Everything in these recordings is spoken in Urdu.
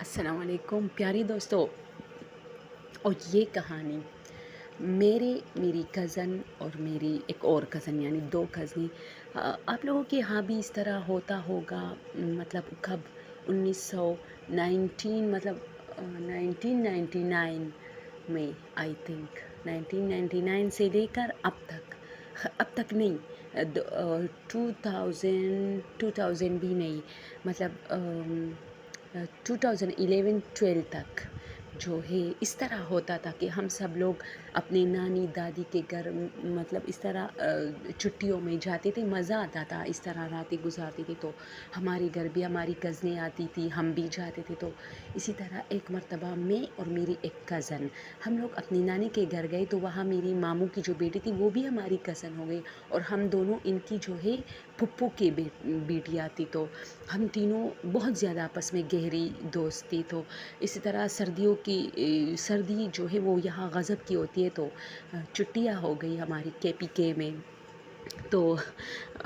السلام علیکم پیاری دوستوں، اور یہ کہانی میری کزن اور میری ایک اور کزن یعنی دو کزنیں. آپ لوگوں کے یہاں بھی اس طرح ہوتا ہوگا. مطلب کب 1919 مطلب 1999 میں آئی تھنک 1999 سے لے کر اب تک نہیں، 2000 بھی نہیں، مطلب 2011-12 تک جو ہے اس طرح ہوتا تھا کہ ہم سب لوگ اپنے نانی دادی کے گھر مطلب اس طرح چھٹیوں میں جاتے تھے. مزہ آتا تھا، اس طرح راتیں گزارتے تھے. تو ہمارے گھر بھی ہماری کزنیں آتی تھی، ہم بھی جاتے تھے. تو اسی طرح ایک مرتبہ میں اور میری ایک کزن ہم لوگ اپنی نانی کے گھر گئے. تو وہاں میری ماموں کی جو بیٹی تھی وہ بھی ہماری کزن ہو گئی، اور ہم دونوں ان کی جو ہے پھپھو کی بیٹیاں تھی. تو ہم تینوں بہت زیادہ آپس میں گہری دوستی. تو اسی طرح سردی جو ہے وہ یہاں غضب کی ہوتی ہے. تو چھٹیاں ہو گئی ہماری KPK میں. تو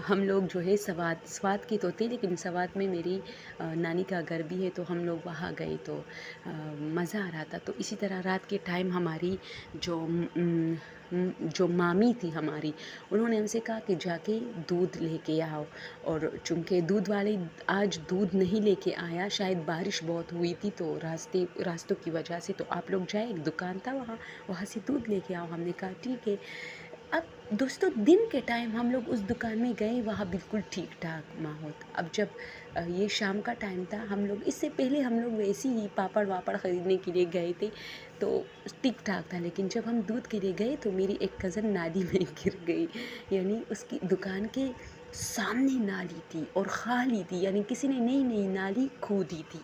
ہم لوگ جو ہے سوات کے تو تھے، لیکن سوات میں میری نانی کا گھر بھی ہے. تو ہم لوگ وہاں گئے تو مزہ آ رہا تھا. تو اسی طرح رات کے ٹائم ہماری جو مامی تھی ہماری، انہوں نے ہم سے کہا کہ جا کے دودھ لے کے آؤ. اور چونکہ دودھ والے آج دودھ نہیں لے کے آیا، شاید بارش بہت ہوئی تھی تو راستوں کی وجہ سے. تو آپ لوگ جائیں، ایک دکان تھا وہاں سے دودھ لے کے آؤ. ہم نے کہا ٹھیک ہے. اب دوستوں دن کے ٹائم ہم لوگ اس دکان میں گئے، وہاں بالکل ٹھیک ٹھاک ماحول تھا. اب جب یہ شام کا ٹائم تھا، ہم لوگ اس سے پہلے ہم لوگ ویسے ہی پاپڑ واپڑ خریدنے کے لیے گئے تھے، تو ٹھیک ٹھاک تھا. لیکن جب ہم دودھ کے لیے گئے تو میری ایک کزن نالی میں گر گئی. یعنی اس کی دکان کے سامنے نالی تھی اور خالی تھی، یعنی کسی نے نئی نالی کھودی تھی.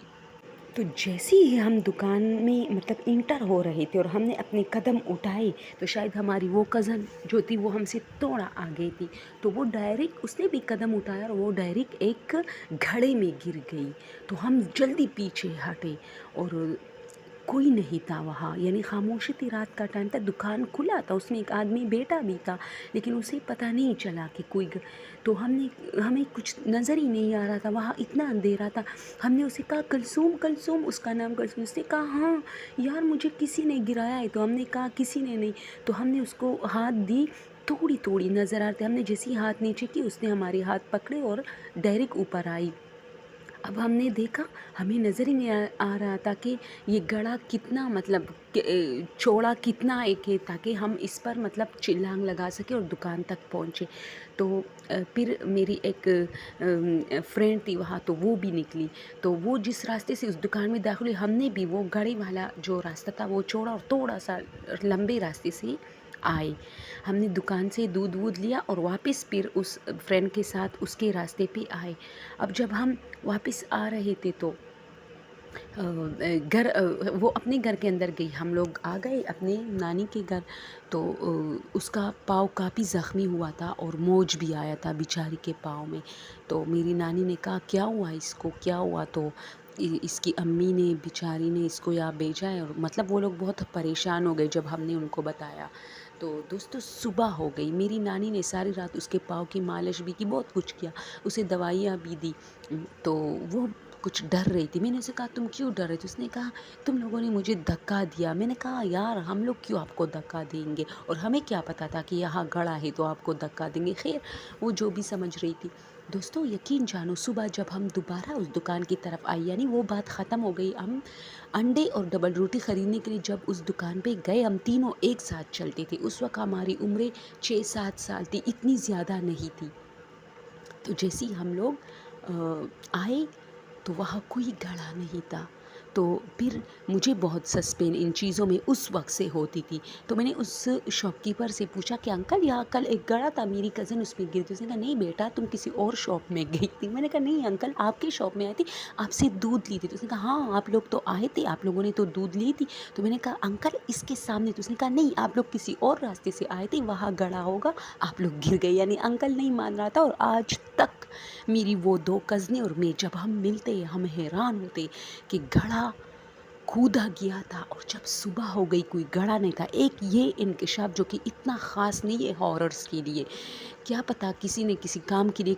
تو جیسے ہی ہم دکان میں مطلب انٹر ہو رہے تھے اور ہم نے اپنے قدم اٹھائے، تو شاید ہماری وہ کزن جو تھی وہ ہم سے تھوڑا آگے تھی. تو وہ ڈائریکٹ اس نے بھی قدم اٹھایا اور وہ ڈائریکٹ ایک گھڑے میں گر گئی. تو ہم جلدی پیچھے ہٹے اور کوئی نہیں تھا وہاں، یعنی خاموشی تھی. رات کا ٹائم تھا، دکان کھلا تھا، اس میں ایک آدمی بیٹا بھی تھا، لیکن اسے پتہ نہیں چلا کہ تو ہمیں کچھ نظر ہی نہیں آ رہا تھا. وہاں اتنا اندھیرا تھا. ہم نے اسے کہا کلثوم، اس کا نام کلثوم. اس نے کہا ہاں یار مجھے کسی نے گرایا ہے. تو ہم نے کہا کسی نے نہیں. تو ہم نے اس کو ہاتھ دی، تھوڑی نظر آتے. ہم نے جیسے ہی ہاتھ نیچے کی، اس نے ہمارے ہاتھ پکڑے اور ڈائریکٹ اوپر آئی. اب ہم نے دیکھا، ہمیں نظر ہی نہیں آ رہا تھا کہ یہ گڑھا کتنا مطلب چوڑا کتنا ایک ہے، تاکہ ہم اس پر مطلب چھلانگ لگا سکیں اور دکان تک پہنچے. تو پھر میری ایک فرینڈ تھی وہاں، تو وہ بھی نکلی. تو وہ جس راستے سے اس دکان میں داخل ہوئی، ہم نے بھی وہ گڑھے والا جو راستہ تھا وہ چھوڑا اور تھوڑا سا لمبے راستے سے آئے. ہم نے دکان سے دودھ لیا اور واپس پھر اس فرینڈ کے ساتھ اس کے راستے پہ آئے. اب جب ہم واپس آ رہے تھے تو وہ اپنے گھر کے اندر گئی، ہم لوگ آ گئے اپنے نانی کے گھر. تو اس کا پاؤں کافی زخمی ہوا تھا اور موج بھی آیا تھا بیچاری کے پاؤں میں. تو میری نانی نے کہا کیا ہوا اس کو، کیا ہوا؟ تو اس کی امی نے بیچاری نے اس کو یہاں بھیجا ہے. اور مطلب وہ لوگ بہت پریشان ہو گئے جب ہم نے ان کو بتایا. تو دوستو صبح ہو گئی. میری نانی نے ساری رات اس کے پاؤں کی مالش بھی کی، بہت کچھ کیا، اسے دوائیاں بھی دی. تو وہ کچھ ڈر رہی تھی. میں نے اسے کہا تم کیوں ڈر رہے تھے؟ اس نے کہا تم لوگوں نے مجھے دھکا دیا. میں نے کہا یار ہم لوگ کیوں آپ کو دھکا دیں گے، اور ہمیں کیا پتا تھا کہ یہاں گڑھا ہے تو آپ کو دھکا دیں گے. خیر وہ جو بھی سمجھ رہی تھی. دوستو یقین جانو، صبح جب ہم دوبارہ اس دکان کی طرف آئی، یعنی وہ بات ختم ہو گئی. ہم انڈے اور ڈبل روٹی خریدنے کے لیے جب اس دکان پہ گئے، ہم تینوں ایک ساتھ چلتے تھے. اس وقت ہماری عمریں 6-7 سال تھی، اتنی زیادہ نہیں تھی. تو جیسے ہی ہم لوگ آئے تو وہاں کوئی گڑھا نہیں تھا. تو پھر مجھے بہت سسپین ان چیزوں میں اس وقت سے ہوتی تھی. تو میں نے اس شاپ کیپر سے پوچھا کہ انکل یہاں کل ایک گڑھا تھا، میری کزن اس میں گر گئی. اس نے کہا نہیں بیٹا تم کسی اور شاپ میں گئی تھی. میں نے کہا نہیں انکل آپ کے شاپ میں آئی تھی، آپ سے دودھ لی تھی. تو اس نے کہا ہاں آپ لوگ تو آئے تھے، آپ لوگوں نے تو دودھ لی تھی. تو میں نے کہا انکل اس کے سامنے. تو اس نے کہا نہیں آپ لوگ کسی اور راستے سے آئے تھے، وہاں گڑھا ہوگا، آپ لوگ گر گئے. یعنی انکل نہیں مان رہا تھا. اور آج تک میری وہ دو کزنیں اور میں جب ہم ملتے ہم حیران ہوتے کہ گڑھا کودا گیا تھا اور جب صبح ہو گئی کوئی گڑھا نہیں تھا. ایک یہ انکشاف جو کہ اتنا خاص نہیں ہے ہاررس کے لیے، کیا پتا کسی نے کسی کام کے لیے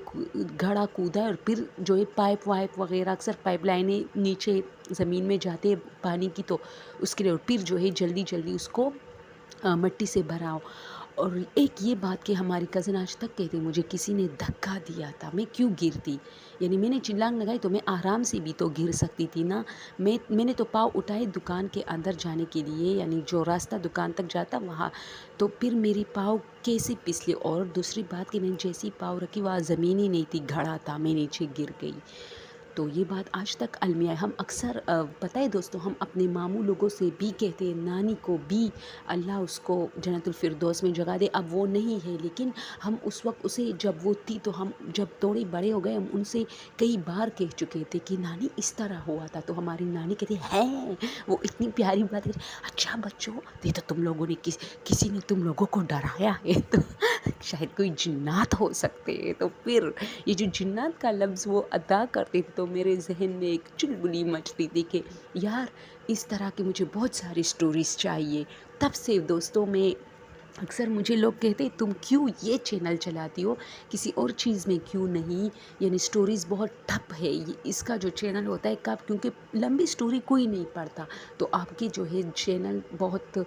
گھڑا کودا ہے اور پھر جو ہے پائپ وائپ وغیرہ، اکثر پائپ لائنیں نیچے زمین میں جاتے ہیں پانی کی، تو اس کے لیے، اور پھر جو ہے جلدی جلدی اس کو مٹی سے بھراؤ. اور ایک یہ بات کہ ہماری کزن آج تک کہتی مجھے کسی نے دھکا دیا تھا، میں کیوں گرتی؟ یعنی میں نے چھلانگ لگائی تو میں آرام سے بھی تو گر سکتی تھی نا. میں نے تو پاؤں اٹھائے دکان کے اندر جانے کے لیے، یعنی جو راستہ دکان تک جاتا وہاں، تو پھر میری پاؤں کیسے پسلے. اور دوسری بات کہ میں نے جیسی پاؤں رکھی وہاں زمین ہی نہیں تھی، گھڑا تھا، میں نیچے گر گئی. تو یہ بات آج تک المیہ ہے. ہم اکثر پتہ ہے دوستو، ہم اپنے ماموں لوگوں سے بھی کہتے ہیں، نانی کو بھی اللہ اس کو جنت الفردوس میں جگہ دے. اب وہ نہیں ہے، لیکن ہم اس وقت اسے، جب وہ تھی تو ہم جب تھوڑے بڑے ہو گئے، ہم ان سے کئی بار کہہ چکے تھے کہ نانی اس طرح ہوا تھا. تو ہماری نانی کہتی ہے وہ اتنی پیاری بات ہے، اچھا بچوں یہ تو تم لوگوں نے کسی نے تم لوگوں کو ڈرایا ہے، تو شاید کوئی جنات ہو سکتے ہیں. تو پھر یہ جو جنات کا لفظ وہ ادا کرتے تھے تو میرے ذہن میں ایک چلبلی مچتی تھی کہ یار اس طرح کے مجھے بہت ساری سٹوریز چاہیے. تب سے دوستوں میں اکثر مجھے لوگ کہتے تم کیوں یہ چینل چلاتی ہو، کسی اور چیز میں کیوں نہیں؟ یعنی سٹوریز بہت ٹھپ ہے اس کا جو چینل ہوتا ہے. کب؟ کیونکہ لمبی سٹوری کوئی نہیں پڑھتا، تو آپ کی جو ہے چینل بہت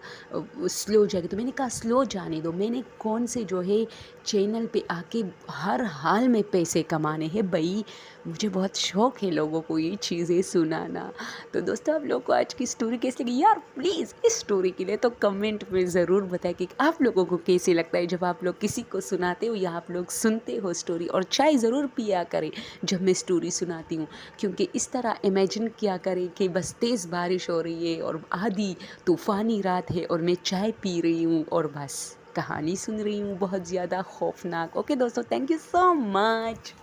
سلو جائے گی. تو میں نے کہا سلو جانے دو، میں نے کون سے جو ہے چینل پہ آ کے ہر حال میں پیسے کمانے ہیں بھائی. مجھے بہت شوق ہے لوگوں کو یہ چیزیں سنانا. تو دوستو آپ لوگوں کو آج کی سٹوری کیسی لگی یار، پلیز اس سٹوری کے لیے تو کمنٹ میں ضرور بتائیں کہ آپ لوگوں کو کیسے لگتا ہے جب آپ لوگ کسی کو سناتے ہو یا آپ لوگ سنتے ہو سٹوری. اور چائے ضرور پیا کریں جب میں سٹوری سناتی ہوں، کیونکہ اس طرح امیجن کیا کریں کہ بس تیز بارش ہو رہی ہے اور آدھی طوفانی رات ہے اور میں چائے پی رہی ہوں اور بس کہانی سن رہی ہوں بہت زیادہ خوفناک. اوکے دوستو، تھینک یو سو مچ.